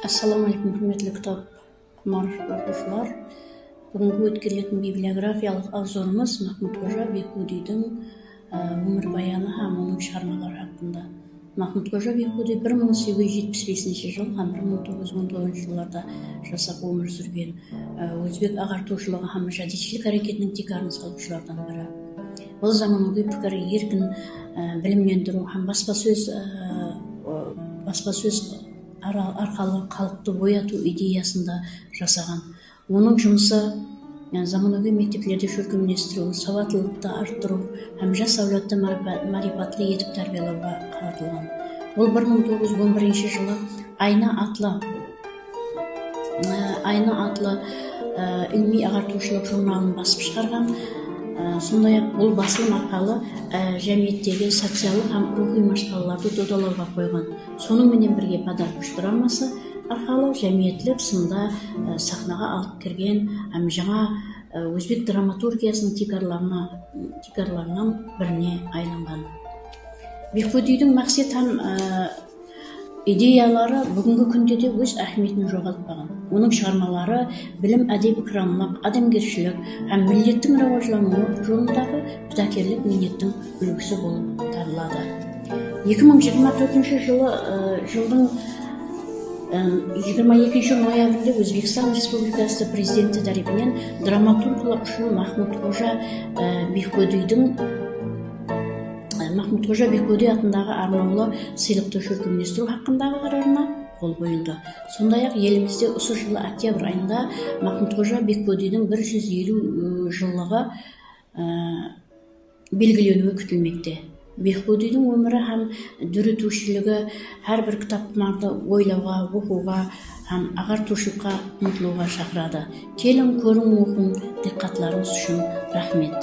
Ассалаумағалейкум, құрметті кітап құмар оқушылар. Бүгінгі өткерілетін библиографиялық обзорымыз Махмуд Қожа Бейхудидің өмірбаяны һәм оның шығармалары хақында. Махмуд Қожа Бейхуди 1875 жыл һәм 1919 жылларда жасап өмір сүрген өзбек ағартушылығы һәм жәдетшілік әрекетінің тек арын салушылардан бірі. Ол заманауи пікір еркін білімлендіру һәм баспасөз арқылы халықты ояту идеясында жасаған. Оның жұмысы заманауи мектеплерде көркемдестіру, сауаттылықты арттыру һәм жас әулетті марифатлы етіп тәрбиелеуге қаратылған. Ол 1911 жылы Айна атлы ilmi ағартушылық журналын басып шығарған. Сондай-ақ бұл басылым арқылы жәмиеттегі социалдық һәм рухи машғалаларды додалауға қойған. Сонымен бірге «Подаркуш» драмасы арқылы жәмиеттілік сында сахнаға алып кірген һәм жаңа өзбек драматургиясының тикарларынан біріне айланған. Бейхудидің мақсат һәм идеялары бүгінгі күнде де өз әһмиетін жоғалтпаған. Оның шығармалары білім, әдеп, крамлық, адамгершілік һәм миллеттің рауажлануы жолындағы педагогтік ниеттің үлгісі болып табылады. 2024 жылдың 22 ноябрьде Өзбекстан Республикасы президенті тарапынан драматургылық үшін Махмуд Қожа Бейхуди атындағы арнаулы сыйлықты көркемдестіру хақындағы қарарына қол қойылды. Сондай-ақ елімізде осы жылы октябрь айында Махмуд Қожа Бейхудидің 150 жылдығы белгіленуі күтілмекте. Бейхудидің өмірі һәм дүрітушілігі әрбір кітапхананы ойлауға, оқуға һәм ағартушылыққа ұмтылуға шақырады. Келін, көрің, оқың, диққатларыңыз үшін рахмет.